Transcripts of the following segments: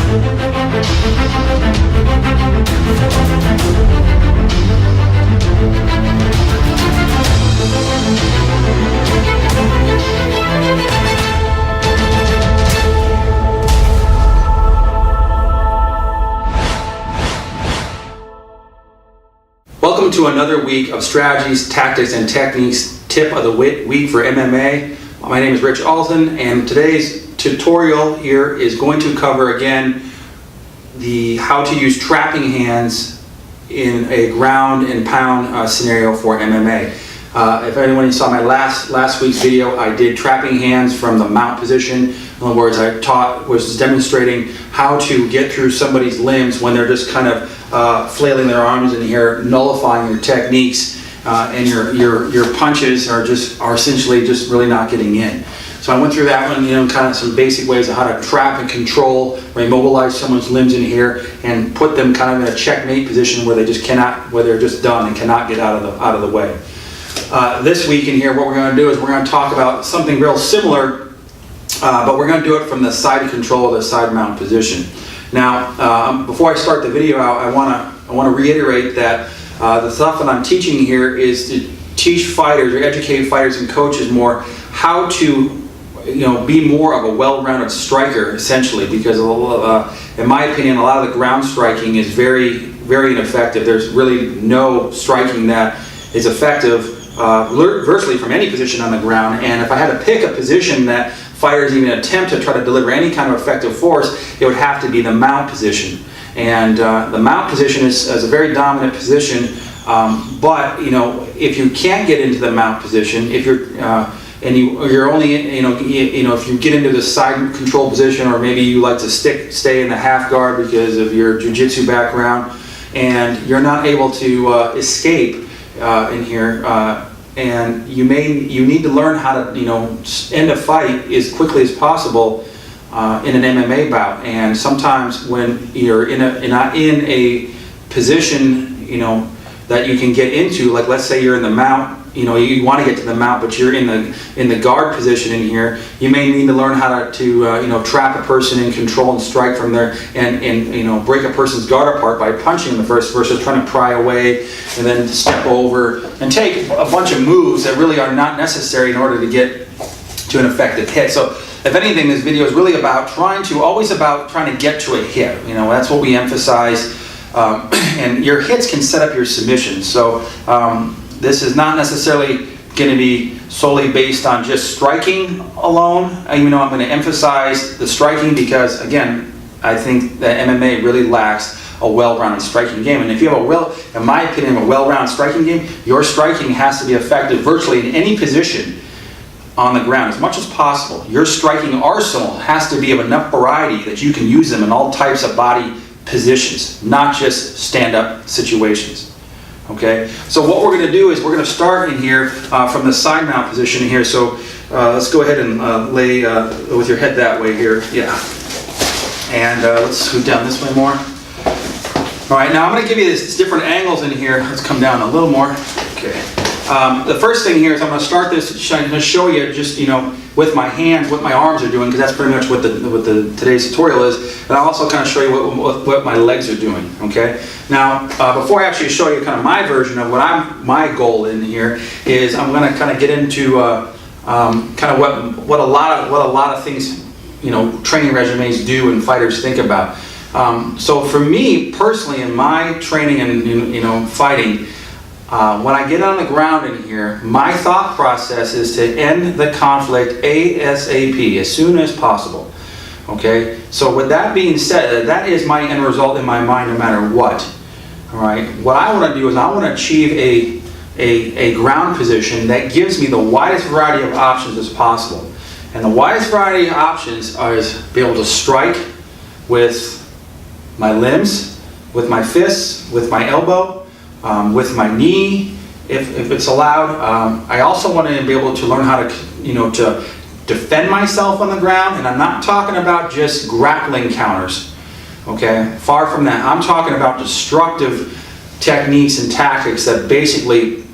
Welcome to another week of strategies, tactics, and techniques tip of the week for MMA. My name is Rich Alton, and today's tutorial here is going to cover again how to use trapping hands in a ground and pound scenario for MMA. If anyone saw my last week's video, I did trapping hands from the mount position. In other words, I was demonstrating how to get through somebody's limbs when they're just kind of flailing their arms in here, nullifying your techniques, and your punches are essentially just really not getting in. So I went through that one, kind of some basic ways of how to trap and control or immobilize someone's limbs in here and put them kind of in a checkmate position where they're just done and cannot get out of the way. This week in here, what we're going to do is we're going to talk about something real similar, but we're going to do it from the side control or the side mount position. Now, before I start the video out, I want to reiterate that the stuff that I'm teaching here is to teach fighters or educate fighters and coaches more how to be more of a well-rounded striker, essentially, because in my opinion, a lot of the ground striking is very, very ineffective. There's really no striking that is effective virtually from any position on the ground, and if I had to pick a position that fighters even attempt to try to deliver any kind of effective force, it would have to be the mount position. And the mount position is a very dominant position, but if you can't get into the mount position, if you're only if you get into the side control position, or maybe you like to stay in the half guard because of your jiu-jitsu background, and you're not able to escape in here, and you need to learn how to end a fight as quickly as possible in an MMA bout. And sometimes when you're not in a position that you can get into, like let's say you're in the mount, you want to get to the mount, but you're in the guard position in here, you may need to learn how to trap a person in control and strike from there, and break a person's guard apart by punching them first versus trying to pry away and then step over and take a bunch of moves that really are not necessary in order to get to an effective hit. So if anything, this video is really about trying to get to a hit. That's what we emphasize, and your hits can set up your submissions. So this is not necessarily going to be solely based on just striking alone, even though I'm going to emphasize the striking because, again, I think that MMA really lacks a well-rounded striking game. And if you have in my opinion, a well-rounded striking game, your striking has to be effective virtually in any position on the ground as much as possible. Your striking arsenal has to be of enough variety that you can use them in all types of body positions, not just stand-up situations. Okay, so what we're going to do is we're going to start in here from the side mount position in here. So let's go ahead and lay with your head that way here. Yeah. And let's scoot down this way more. All right, now I'm going to give you these different angles in here. Let's come down a little more. Okay. The first thing here is I'm going to start this. I'm going to show you just with my hands what my arms are doing, because that's pretty much what today's tutorial is. And I'll also kind of show you what my legs are doing. Okay. Now before I actually show you kind of my version of my goal in here is I'm going to kind of get into kind of what a lot of things training regimens do and fighters think about. So for me personally, in my training and fighting, when I get on the ground in here, my thought process is to end the conflict ASAP, as soon as possible. Okay, so with that being said, that is my end result in my mind no matter what. All right, what I want to do is I want to achieve a ground position that gives me the widest variety of options as possible. And the widest variety of options is be able to strike with my limbs, with my fists, with my elbow, with my knee, if it's allowed. I also want to be able to learn how to, to defend myself on the ground, and I'm not talking about just grappling counters. Okay, far from that. I'm talking about destructive techniques and tactics that basically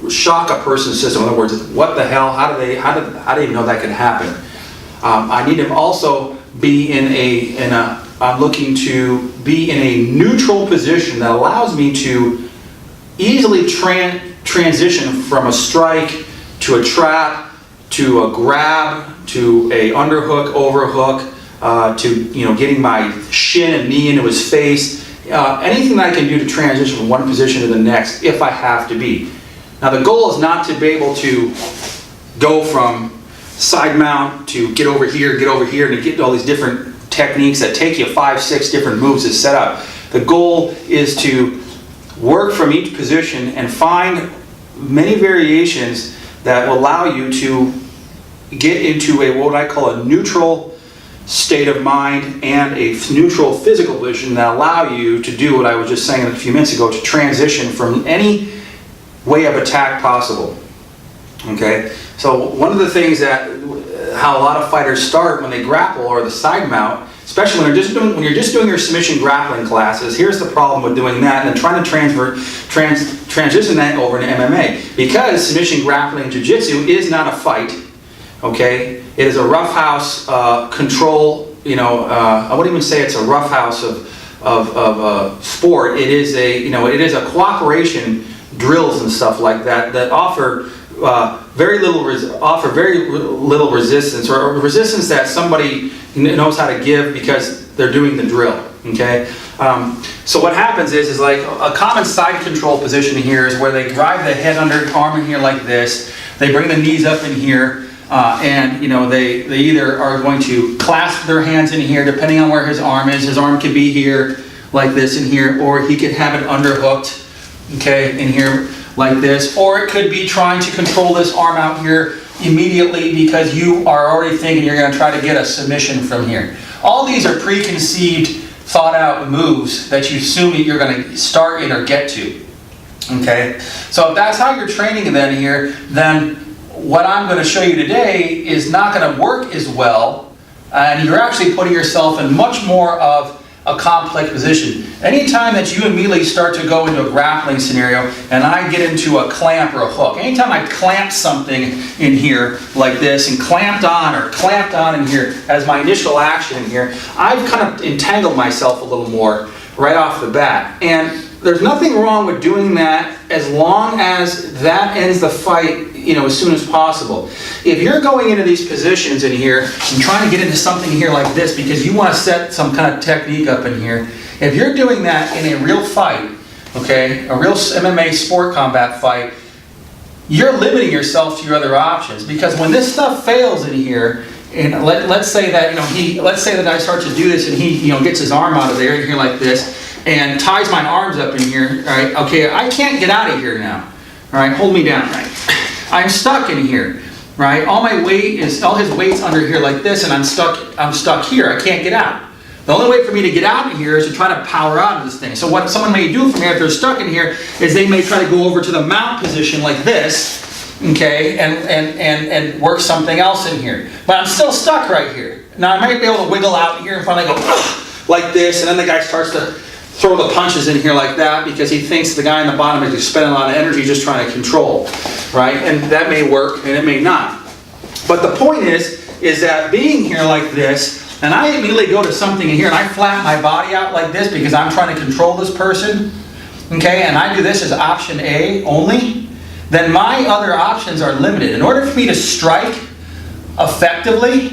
shock a person's system. In other words, what the hell? How do they even know that could happen? I need to also be I'm looking to be in a neutral position that allows me to easily transition from a strike to a trap to a grab to a underhook, overhook, to getting my shin and knee into his face. Anything that I can do to transition from one position to the next if I have to be. Now the goal is not to be able to go from side mount to get over here, and to get all these different techniques that take you 5, 6 different moves to set up. The goal is to work from each position and find many variations that will allow you to get into what I call a neutral state of mind and a neutral physical position that allow you to do what I was just saying a few minutes ago, to transition from any way of attack possible. Okay, so one of the things how a lot of fighters start when they grapple or the side mount, especially when you're just doing your submission grappling classes. Here's the problem with doing that and then trying to transition that over into MMA, because submission grappling and jiu-jitsu is not a fight. Okay, it is a roughhouse control. I wouldn't even say it's a roughhouse of sport. It is a cooperation drills and stuff like that offer very little resistance, or resistance that somebody knows how to give because they're doing the drill. Okay, so what happens is like a common side control position here is where they drive the head under arm in here like this. They bring the knees up in here. And they either are going to clasp their hands in here, depending on where his arm is. His arm could be here, like this in here, or he could have it underhooked, okay, in here, like this. Or it could be trying to control this arm out here immediately because you are already thinking you're going to try to get a submission from here. All these are preconceived, thought out moves that you assume that you're going to start in or get to. Okay, so if that's how you're training then here, then what I'm going to show you today is not going to work as well, and you're actually putting yourself in much more of a complex position. Anytime that you immediately start to go into a grappling scenario and I get into a clamp or a hook, anytime I clamp something in here like this and clamped on in here as my initial action in here, I've kind of entangled myself a little more right off the bat. And there's nothing wrong with doing that as long as that ends the fight as soon as possible. If you're going into these positions in here and trying to get into something here like this because you want to set some kind of technique up in here, if you're doing that in a real fight, okay, a real MMA sport combat fight, you're limiting yourself to your other options, because when this stuff fails in here, and let's say that let's say that I start to do this and he gets his arm out of there in here like this and ties my arms up in here, all right, okay, I can't get out of here now, all right, hold me down, right, I'm stuck in here, right, all his weight's under here like this, and I'm stuck here, I can't get out. The only way for me to get out of here is to try to power out of this thing. So what someone may do from here if they're stuck in here is they may try to go over to the mount position like this, okay, and work something else in here. But I'm still stuck right here. Now I might be able to wiggle out here in front and I go like this, and then the guy starts to throw the punches in here like that because he thinks the guy in the bottom is spending a lot of energy just trying to control, right? And that may work and it may not. But the point is that being here like this, and I immediately go to something in here and I flatten my body out like this because I'm trying to control this person, okay, and I do this as option A only, then my other options are limited. In order for me to strike effectively,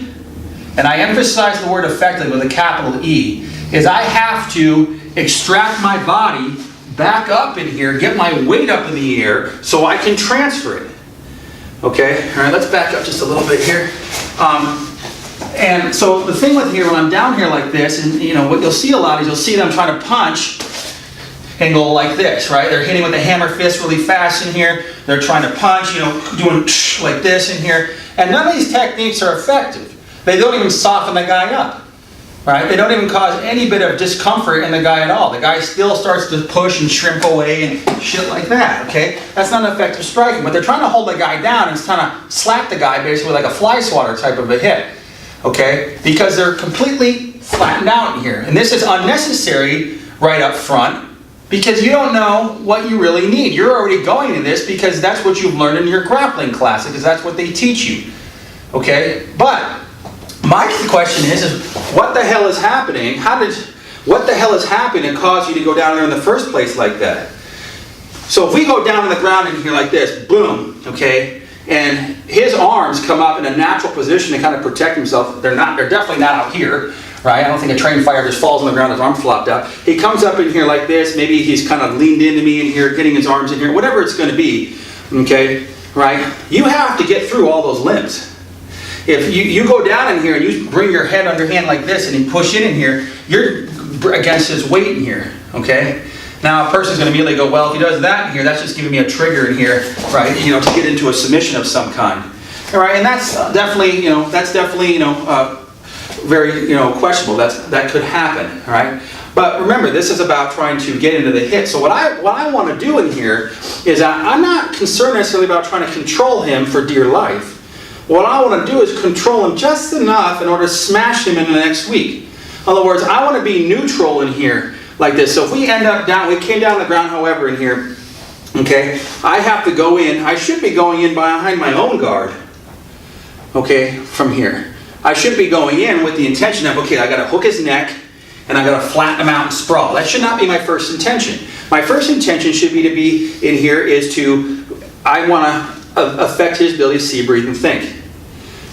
and I emphasize the word effectively with a capital E, is I have to extract my body back up in here, get my weight up in the air so I can transfer it. Okay, all right, let's back up just a little bit here. And so the thing with here, when I'm down here like this, and what you'll see a lot is you'll see them trying to punch and go like this, right? They're hitting with the hammer fist really fast in here. They're trying to punch, doing like this in here. And none of these techniques are effective. They don't even soften the guy up, right? They don't even cause any bit of discomfort in the guy at all. The guy still starts to push and shrimp away and shit like that, okay? That's not effective striking. But they're trying to hold the guy down and trying to slap the guy basically like a fly swatter type of a hit, okay? Because they're completely flattened out in here. And this is unnecessary right up front because you don't know what you really need. You're already going to this because that's what you've learned in your grappling class, because that's what they teach you, okay? But My question is what the hell is happening? What the hell has happened and caused you to go down there in the first place like that? So if we go down on the ground in here like this, boom, okay, and his arms come up in a natural position to kind of protect himself. They're definitely not out here, right? I don't think a trained fighter just falls on the ground, his arms flopped out. He comes up in here like this. Maybe he's kind of leaned into me in here, getting his arms in here, whatever it's going to be, okay, right? You have to get through all those limbs. If you go down in here and you bring your head underhand like this and you push in here, you're against his weight in here, okay? Now a person's going to immediately go, well, if he does that in here, that's just giving me a trigger in here, right? You know, to get into a submission of some kind, all right? And that's definitely, very, questionable. That could happen, all right? But remember, this is about trying to get into the hit. So what I want to do in here is I'm not concerned necessarily about trying to control him for dear life. What I want to do is control him just enough in order to smash him in the next week. In other words, I want to be neutral in here like this. So if we end up down, we came down the ground, however, in here, okay, I have to go in. I should be going in behind my own guard, okay, from here. I should be going in with the intention of, okay, I got to hook his neck and I got to flatten him out and sprawl. That should not be my first intention. My first intention should be to be in here is I want to affect his ability to see, breathe, and think.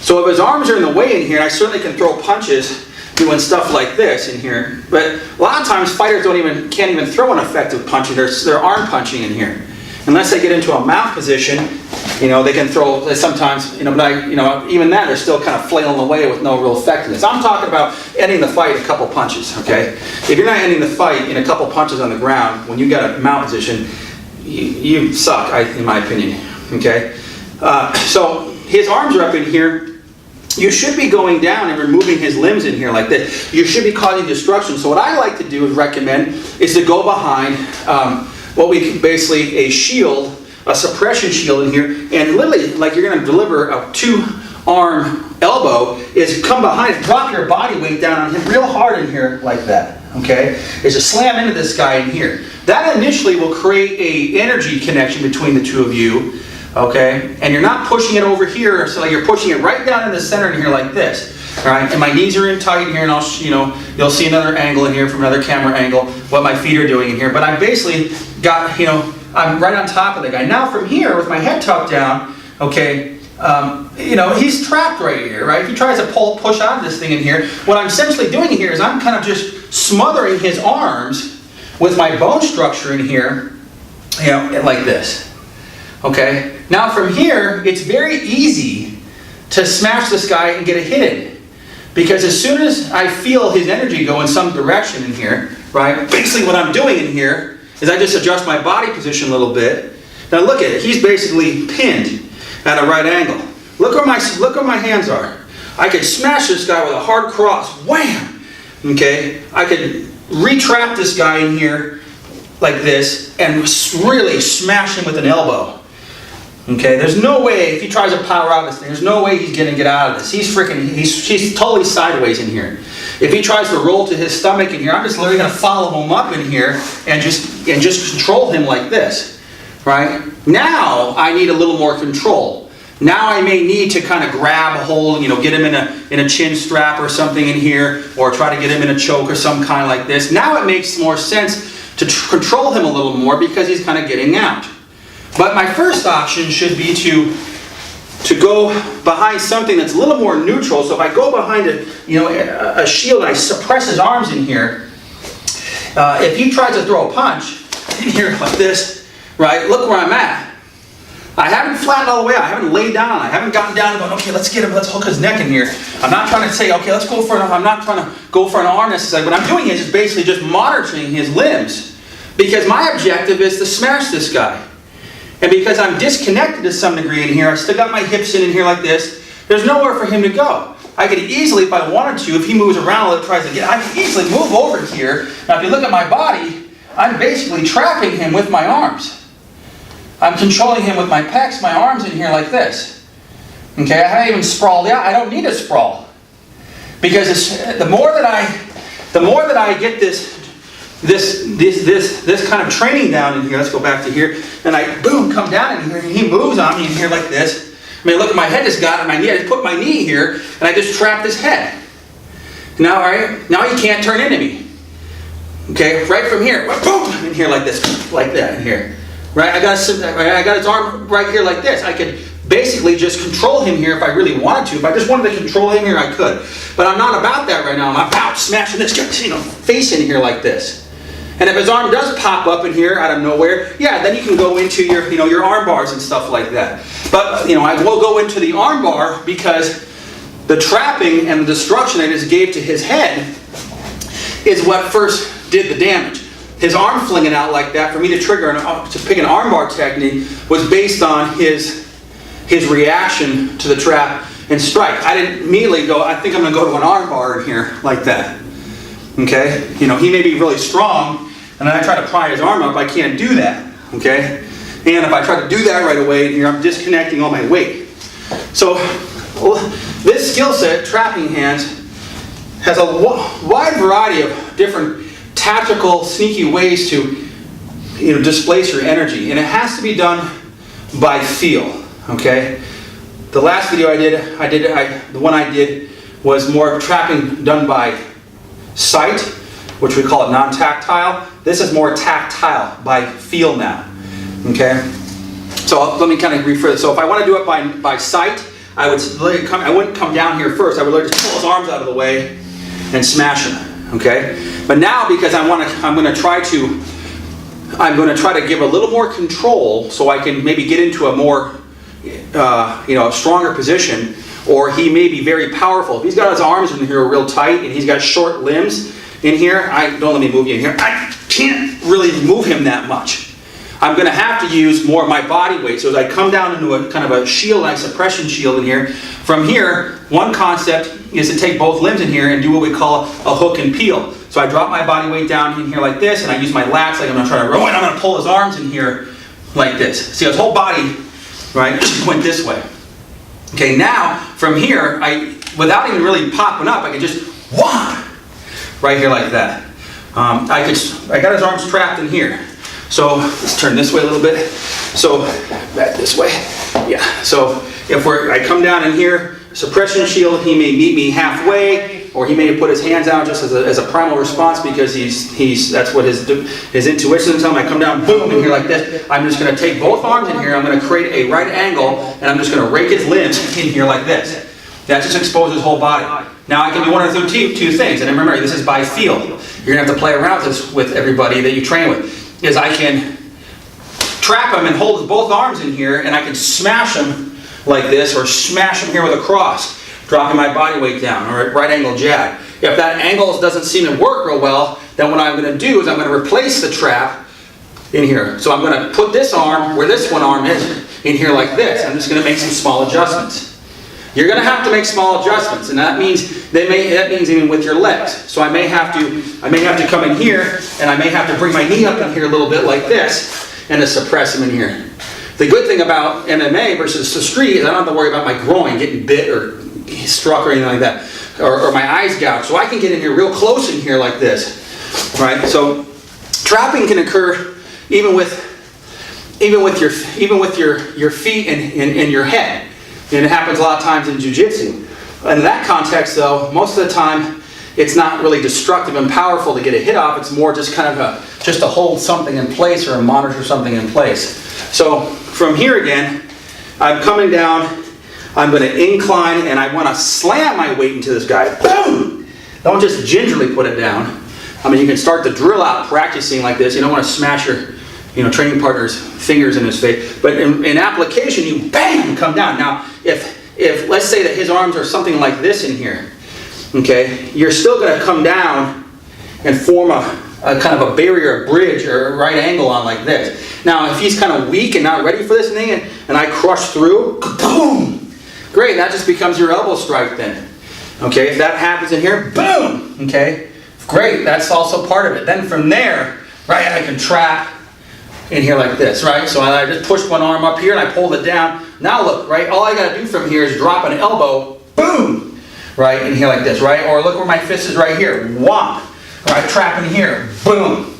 So if his arms are in the way in here, I certainly can throw punches doing stuff like this in here. But a lot of times fighters can't even throw an effective punch. They're arm punching in here. Unless they get into a mount position, they can throw sometimes, but even then they're still kind of flailing away with no real effectiveness. I'm talking about ending the fight a couple punches, okay? If you're not ending the fight in a couple punches on the ground, when you got a mount position, you suck, in my opinion, okay? So his arms are up in here. You should be going down and removing his limbs in here like this. You should be causing destruction. So what I like to do is recommend is to go behind what we can basically a shield, a suppression shield in here, and literally like you're going to deliver a 2-arm elbow is come behind, drop your body weight down on him real hard in here like that. Okay, is to slam into this guy in here. That initially will create a energy connection between the two of you. Okay, and you're not pushing it over here, so you're pushing it right down in the center in here like this. All right, and my knees are in tight in here, and you'll see another angle in here from another camera angle what my feet are doing in here. But I basically got, I'm right on top of the guy. Now from here, with my head tucked down, okay, he's trapped right here, right? If he tries to push out of this thing in here, what I'm essentially doing here is I'm kind of just smothering his arms with my bone structure in here, like this. Okay, now from here, it's very easy to smash this guy and get a hit in. Because as soon as I feel his energy go in some direction in here, right, basically what I'm doing in here is I just adjust my body position a little bit. Now look at it, he's basically pinned at a right angle. Look where my hands are. I could smash this guy with a hard cross, wham! Okay, I could retrap this guy in here like this and really smash him with an elbow. Okay, there's no way, if he tries to power out of this thing, there's no way he's going to get out of this. He's totally sideways in here. If he tries to roll to his stomach in here, I'm just literally going to follow him up in here and just control him like this. Right? Now I need a little more control. Now I may need to kind of grab a hold, get him in a chin strap or something in here, or try to get him in a choke or some kind like this. Now it makes more sense to control him a little more because he's kind of getting out. But my first option should be to go behind something that's a little more neutral. So if I go behind a shield and I suppress his arms in here, if he tries to throw a punch in here like this, right, look where I'm at. I haven't flattened all the way out. I haven't laid down. I haven't gotten down and going, okay, let's get him, let's hook his neck in here. I'm not trying to say, okay, I'm not trying to go for an arm necessarily. What I'm doing is just basically just monitoring his limbs. Because my objective is to smash this guy. And because I'm disconnected to some degree in here, I still got my hips in here like this, there's nowhere for him to go. I could easily, if I wanted to, if he moves around and tries to get, I could easily move over here. Now if you look at my body, I'm basically trapping him with my arms. I'm controlling him with my pecs, my arms in here like this. Okay, I haven't even sprawled out. I don't need to sprawl. Because the more that I get this kind of training down in here, let's go back to here, and I, boom, come down in here, and he moves on me in here like this, I mean, look at my head just got on my knee. I just put my knee here, and I just trapped his head. Now, all right, now he can't turn into me. Okay, right from here, boom, in here like this, like that, in here. Right, I got his arm right here like this. I could basically just control him here if I really wanted to. If I just wanted to control him here, I could. But I'm not about that right now. I'm about smashing this, face in here like this. And if his arm does pop up in here out of nowhere, yeah, then you can go into your, your arm bars and stuff like that. But, I will go into the arm bar because the trapping and the destruction I just gave to his head is what first did the damage. His arm flinging out like that for me to trigger to pick an armbar technique was based on his reaction to the trap and strike. I didn't immediately go, I think I'm going to go to an armbar in here like that. Okay? He may be really strong, and then I try to pry his arm up. I can't do that. Okay? And if I try to do that right away in here, I'm disconnecting all my weight. So this skill set, trapping hands, has a wide variety of different tactical, sneaky ways to displace your energy, and it has to be done by feel. Okay, the last video the one I did was more trapping done by sight, which we call it non-tactile. This is more tactile by feel now. Okay, so let me kind of rephrase. So if I want to do it by sight, I wouldn't come down here first. I would literally just pull his arms out of the way and smash him. Okay, but now because I'm going to try to give a little more control, so I can maybe get into a more, a stronger position, or he may be very powerful. If he's got his arms in here real tight and he's got short limbs in here, don't let me move you in here. I can't really move him that much. I'm going to have to use more of my body weight. So as I come down into a kind of a shield, like suppression shield in here, from here, one concept is to take both limbs in here and do what we call a hook and peel. So I drop my body weight down in here like this, and I use my lats like I'm going to try to row, and I'm going to pull his arms in here like this. See, his whole body, right, went this way. Okay, now, from here, without even really popping up, I can just whop right here like that. I got his arms trapped in here. So let's turn this way a little bit. So back this way. Yeah. So if I come down in here, suppression shield, he may meet me halfway, or he may put his hands out just as a primal response because that's what his intuition is telling him. I come down, boom, in here like this. I'm just going to take both arms in here. I'm going to create a right angle, and I'm just going to rake his limbs in here like this. That just exposes his whole body. Now I can do one of two things, and remember, this is by feel. You're going to have to play around with this with everybody that you train with. Is I can trap him and hold both arms in here, and I can smash him like this, or smash him here with a cross, dropping my body weight down, or a right angle jab. If that angle doesn't seem to work real well, then what I'm going to do is I'm going to replace the trap in here. So I'm going to put this arm where this one arm is in here like this. I'm just going to make some small adjustments. You're going to have to make small adjustments, and that means even with your legs. So I may have to come in here, and I may have to bring my knee up in here a little bit like this, and to suppress him in here. The good thing about MMA versus the street is I don't have to worry about my groin getting bit or struck or anything like that, or my eyes gouged. So I can get in here real close in here like this, right? So trapping can occur even with your feet and your head. And it happens a lot of times in jiu-jitsu. In that context, though, most of the time, it's not really destructive and powerful to get a hit off. It's more just kind of just to hold something in place or monitor something in place. So from here again, I'm coming down. I'm going to incline, and I want to slam my weight into this guy. Boom! Don't just gingerly put it down. I mean, you can start to drill out practicing like this. You don't want to smash your training partner's fingers in his face. But in application, you bang, come down. Now, if let's say that his arms are something like this in here, okay, you're still going to come down and form a kind of a barrier, a bridge, or a right angle on like this. Now, if he's kind of weak and not ready for this thing, and I crush through, boom, great, that just becomes your elbow strike then. Okay, if that happens in here, boom, okay, great, that's also part of it. Then from there, right, I can trap in here like this, right? So I just pushed one arm up here and I pulled it down. Now look, right, all I got to do from here is drop an elbow, boom, right, in here like this, right? Or look where my fist is right here, whomp. Right, trap in here, boom.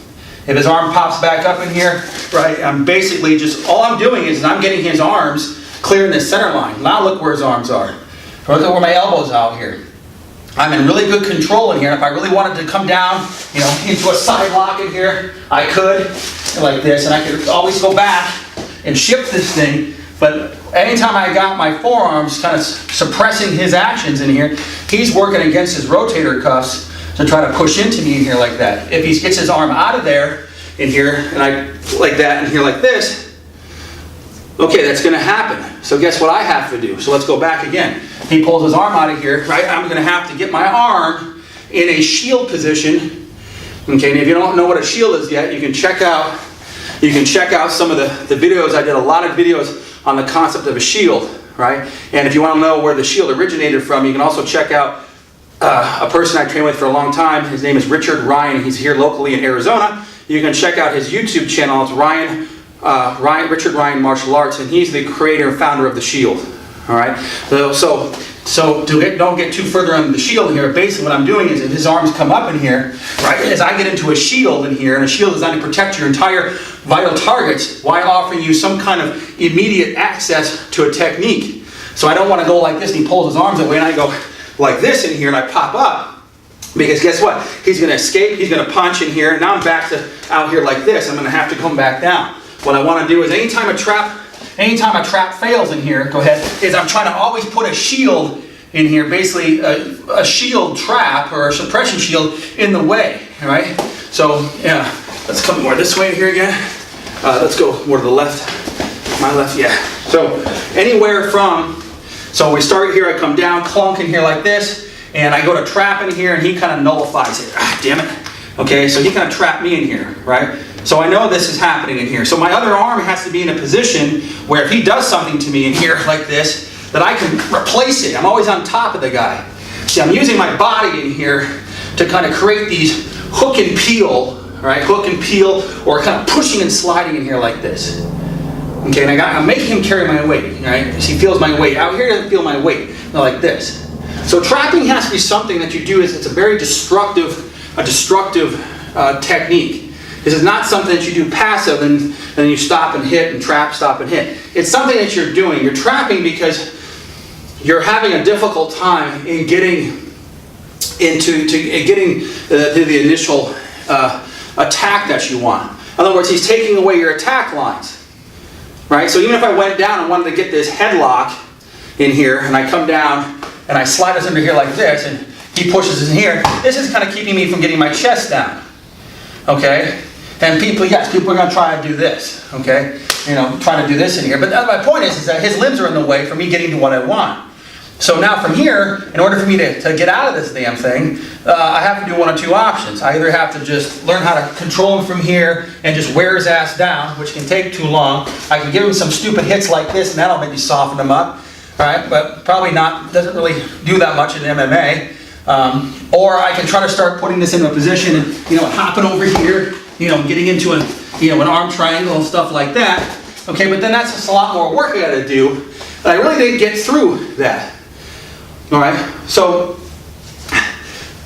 If his arm pops back up in here, right, I'm basically just, all I'm doing is I'm getting his arms clearing this center line. Now look where his arms are. Look at where my elbows out here. I'm in really good control in here. If I really wanted to come down, you know, into a side lock in here, I could, like this, and I could always go back and shift this thing. But anytime I got my forearms kind of suppressing his actions in here, he's working against his rotator cuffs to try to push into me in here like that. If he gets his arm out of there in here, and I like that in here like this, okay, that's going to happen. So guess what I have to do? So let's go back again. He pulls his arm out of here, right? I'm going to have to get my arm in a shield position. Okay, and if you don't know what a shield is yet, you can check out some of the videos. I did a lot of videos on the concept of a shield, right? And if you want to know where the shield originated from, you can also check out a person I trained with for a long time. His name is Richard Ryan. He's here locally in Arizona. You can check out his YouTube channel. It's Richard Ryan Martial Arts, and he's the creator and founder of the shield. All right. So don't get too further on the shield here. Basically, what I'm doing is, if his arms come up in here, right, as I get into a shield in here, and a shield is designed to protect your entire vital targets while offering you some kind of immediate access to a technique. So I don't want to go like this, and he pulls his arms away, and I go like this in here, and I pop up. Because guess what? He's going to escape, he's going to punch in here, and now I'm back to out here like this. I'm going to have to come back down. What I want to do is, anytime a trap fails in here, go ahead, is I'm trying to always put a shield in here, basically a shield trap or a suppression shield in the way, all right? So, yeah, let's come more this way here again. Let's go more to the left, my left, yeah. So, anywhere from, so we start here, I come down, clunk in here like this, and I go to trap in here, and he kind of nullifies it. Ah, damn it. Okay, so he kind of trapped me in here, right? So I know this is happening in here. So my other arm has to be in a position where if he does something to me in here like this, that I can replace it. I'm always on top of the guy. See, I'm using my body in here to kind of create these hook and peel, right? Hook and peel, or kind of pushing and sliding in here like this. Okay, and I'm making him carry my weight, right? He feels my weight. Out here, he doesn't feel my weight. Not like this. So trapping has to be something that you do. It's a very destructive technique. This is not something that you do passive and then you stop and hit and trap, stop and hit. It's something that you're doing. You're trapping because you're having a difficult time in getting to the initial attack that you want. In other words, he's taking away your attack lines, right? So even if I went down and wanted to get this headlock in here, and I come down and I slide us under here like this, and he pushes us in here, this is kind of keeping me from getting my chest down, okay? And people are going to try to do this, okay? You know, trying to do this in here. But my point is that his limbs are in the way for me getting to what I want. So now from here, in order for me to get out of this damn thing, I have to do one of two options. I either have to just learn how to control him from here and just wear his ass down, which can take too long. I can give him some stupid hits like this, and that'll maybe soften him up, all right? But probably not, doesn't really do that much in MMA. Or I can try to start putting this into a position and, you know, hopping over here, you know, getting into an arm triangle and stuff like that. Okay, but then that's just a lot more work I got to do. And I really didn't get through that. All right, so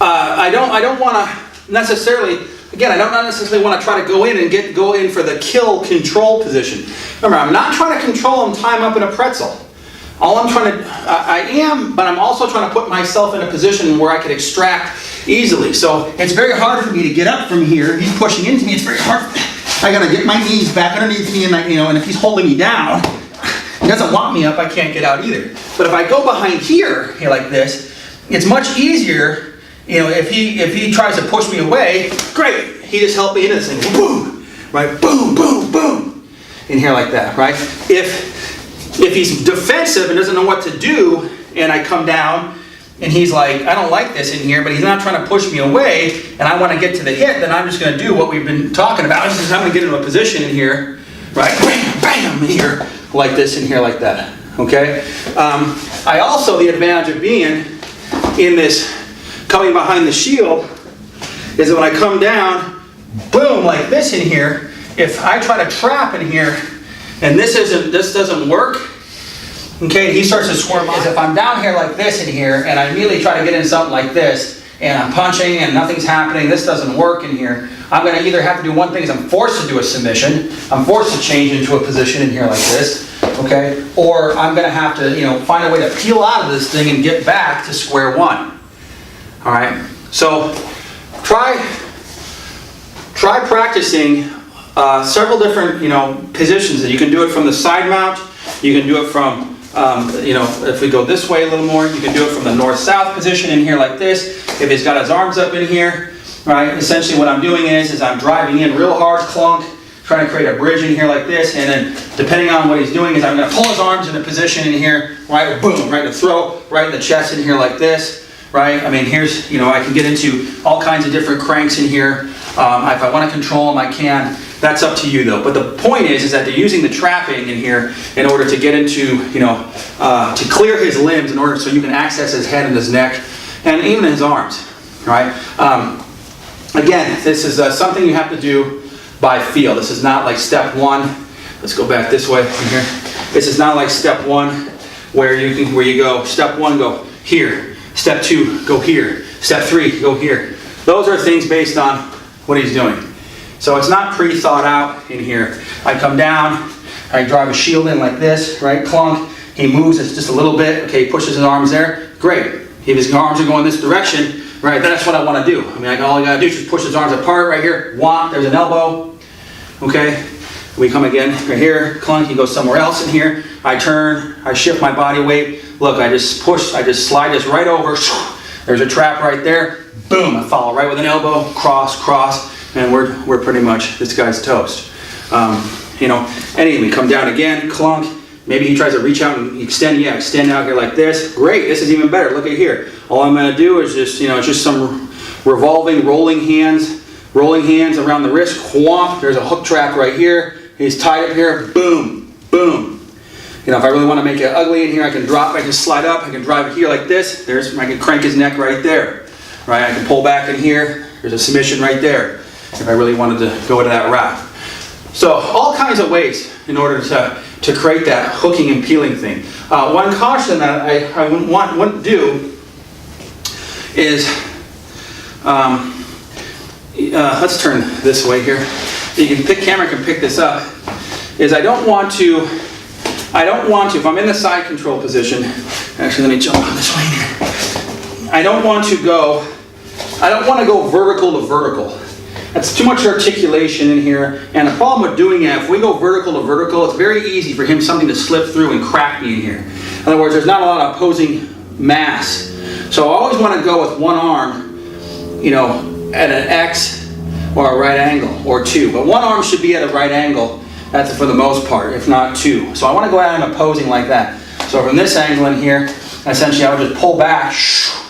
I don't want to necessarily. Again, I don't necessarily want to try to go in for the kill control position. Remember, I'm not trying to control him, tie him up in a pretzel. All I'm trying to, but I'm also trying to put myself in a position where I can extract easily. So it's very hard for me to get up from here. He's pushing into me. It's very hard. I gotta get my knees back underneath me, and and if he's holding me down, he doesn't want me up. I can't get out either. But if I go behind here like this, it's much easier. You know, if he tries to push me away, great. He just helped me into this thing. Boom, right? Boom, boom, boom, in here like that, right? If he's defensive and doesn't know what to do, and I come down and he's like, I don't like this in here, but he's not trying to push me away, and I want to get to the hit, then I'm just going to do what we've been talking about. I'm going to get into a position in here, right? Bam, bam, in here, like this, in here, like that. Okay? I also, the advantage of being in this, coming behind the shield, is that when I come down, boom, like this in here, if I try to trap in here, and this doesn't work, okay, he starts to squirm off. If I'm down here like this in here, and I immediately try to get in something like this, and I'm punching and nothing's happening, this doesn't work in here, I'm going to either have to do one thing is I'm forced to do a submission, I'm forced to change into a position in here like this, okay? Or I'm gonna have to, find a way to peel out of this thing and get back to square one. All right, so try practicing several different, positions. You can do it from the side mount. You can do it from, if we go this way a little more, you can do it from the north-south position in here like this. If he's got his arms up in here, right? Essentially what I'm doing is I'm driving in real hard, clunk, trying to create a bridge in here like this, and then depending on what he's doing is I'm going to pull his arms in a position in here, right? Boom, right? To throw right in the chest in here like this, right? I mean, here's, I can get into all kinds of different cranks in here. If I want to control them, I can. That's up to you though. But the point is that they're using the trapping in here in order to get into, to clear his limbs in order so you can access his head and his neck and even his arms, right? Again, this is something you have to do by feel. This is not like step one. Let's go back this way in here. This is not like step one where you go step one, go here. Step two, go here. Step three, go here. Those are things based on what he's doing. So it's not pre-thought out in here. I come down, I drive a shield in like this, right? Clunk. He moves it just a little bit. Okay, he pushes his arms there. Great. If his arms are going this direction, right, that's what I want to do. I mean, all I got to do is just push his arms apart right here. Whop, there's an elbow. Okay. We come again right here. Clunk, he goes somewhere else in here. I turn, I shift my body weight. Look, I just push, I just slide this right over. There's a trap right there. Boom, I follow right with an elbow. Cross, cross. And we're pretty much, this guy's toast. Anyway, we come down again, clunk. Maybe he tries to reach out and extend out here like this. Great, this is even better. Look at here. All I'm gonna do is just, just some revolving, rolling hands around the wrist. Whomp, there's a hook trap right here. He's tied up here, boom, boom. If I really want to make it ugly in here, I can drop, I can slide up, I can drive it here like this. I can crank his neck right there. Right, I can pull back in here. There's a submission right there. If I really wanted to go to that route. So all kinds of ways in order to create that hooking and peeling thing. One caution that I wouldn't do is, let's turn this way here. Camera can pick this up, is I don't want to, if I'm in the side control position, actually let me jump on this way here. I don't want to go vertical to vertical. That's too much articulation in here, and the problem with doing that, if we go vertical to vertical, it's very easy for something to slip through and crack me in here. In other words, there's not a lot of opposing mass. So I always want to go with one arm, at an X or a right angle, or two. But one arm should be at a right angle, that's for the most part, if not two. So I want to go out and opposing like that. So from this angle in here, essentially I would just pull back,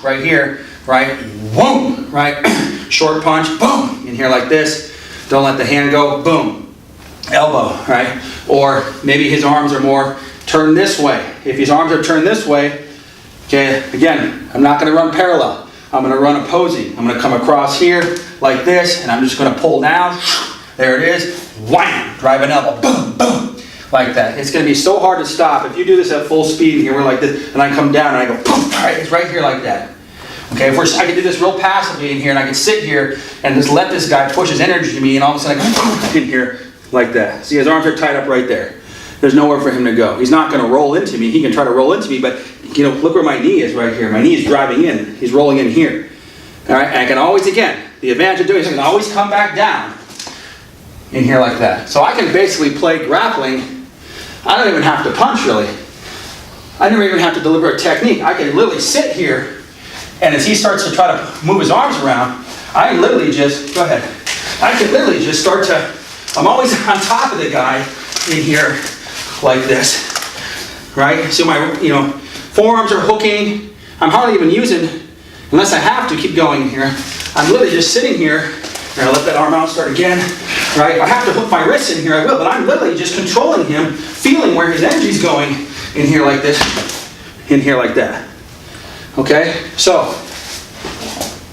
right here, right, boom, right, short punch, boom, in here like this. Don't let the hand go, boom, elbow, right? Or maybe his arms are more turned this way. If his arms are turned this way, okay, again, I'm not going to run parallel. I'm going to run opposing. I'm going to come across here like this, and I'm just going to pull down. There it is, wham, drive an elbow, boom, boom, like that. It's going to be so hard to stop. If you do this at full speed, here we're like this, and I come down and I go, boom, right, it's right here like that. Okay, I can do this real passively in here, and I can sit here and just let this guy push his energy to me, and all of a sudden I go in here like that. See, his arms are tied up right there. There's nowhere for him to go. He's not going to roll into me. He can try to roll into me, but look where my knee is right here. My knee is driving in. He's rolling in here. All right, and I can always, again, the advantage of doing this, I can always come back down in here like that. So I can basically play grappling. I don't even have to punch really. I don't even have to deliver a technique. I can literally sit here. And as he starts to try to move his arms around, I can literally just, go ahead. I can literally just start to, I'm always on top of the guy in here like this, right? So my, forearms are hooking. I'm hardly even using, unless I have to keep going in here. I'm literally just sitting here, and I'll let that arm out, start again, right? If I have to hook my wrists in here, I will, but I'm literally just controlling him, feeling where his energy's going in here like this, in here like that. Okay, so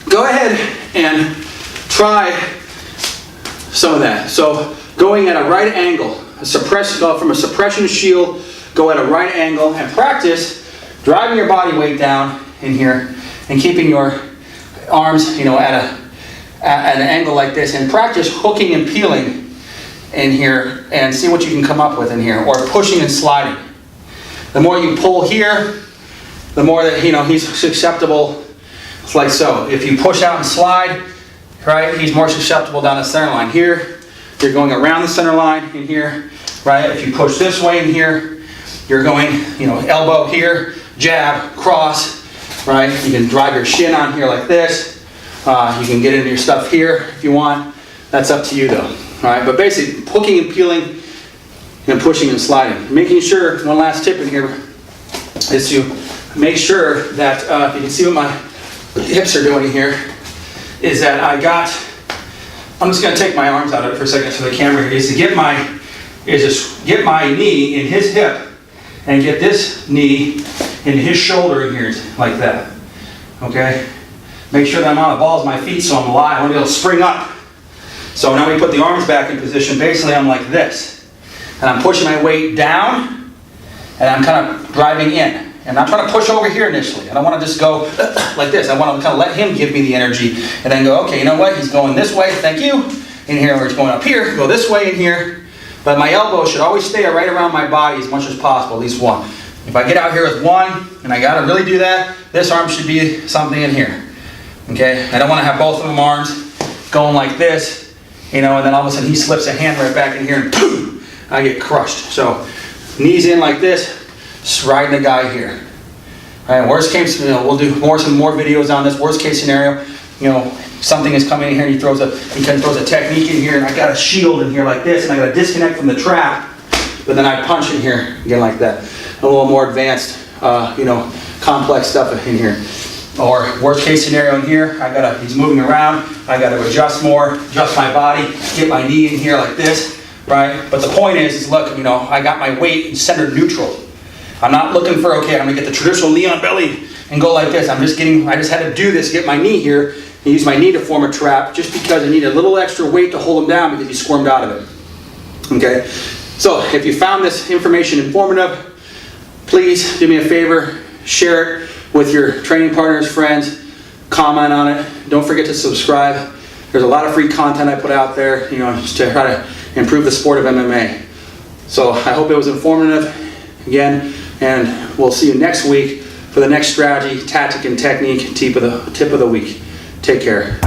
go ahead and try some of that. So going at a right angle, from a suppression shield, go at a right angle and practice driving your body weight down in here and keeping your arms, at an angle like this, and practice hooking and peeling in here and see what you can come up with in here, or pushing and sliding. The more you pull here, the more that, he's susceptible, like so. If you push out and slide, right, he's more susceptible down the center line. Here, you're going around the center line in here, right? If you push this way in here, you're going, elbow here, jab, cross, right? You can drive your shin on here like this. You can get into your stuff here if you want. That's up to you though, all right? But basically, hooking and peeling and pushing and sliding. Making sure, one last tip in here, is to make sure that, you can see what my hips are doing here, is that I'm just gonna take my arms out of it for a second so the camera here, is to get my knee in his hip and get this knee in his shoulder in here, like that, okay? Make sure that I'm on the balls of my feet so I'm alive. I want to be able to spring up. So now we put the arms back in position. Basically, I'm like this. And I'm pushing my weight down, and I'm kind of driving in. And I'm trying to push over here initially. I don't want to just go like this. I want to kind of let him give me the energy, and then go, okay, you know what? He's going this way, thank you. In here, where he's going up here, go this way in here. But my elbow should always stay right around my body as much as possible, at least one. If I get out here with one, and I got to really do that, this arm should be something in here. Okay, I don't want to have both of them arms going like this, and then all of a sudden he slips a hand right back in here and boom, I get crushed. So knees in like this, just riding the guy here. All right, worst case, we'll do some more videos on this. Worst case scenario, something is coming in here and he throws a technique in here, and I got a shield in here like this, and I got to disconnect from the trap, but then I punch in here again like that. A little more advanced, complex stuff in here. Or worst case scenario in here, he's moving around, I got to adjust my body, get my knee in here like this, right? But the point is look, I got my weight centered neutral. I'm not looking for, okay, I'm gonna get the traditional knee on belly and go like this. I just had to do this, get my knee here, and use my knee to form a trap, just because I need a little extra weight to hold him down because he squirmed out of it. Okay, so if you found this information informative, please do me a favor, share it with your training partners, friends, comment on it. Don't forget to subscribe. There's a lot of free content I put out there, just to try to improve the sport of MMA. So I hope it was informative again, and we'll see you next week for the next strategy, tactic, and technique tip of the week. Take care.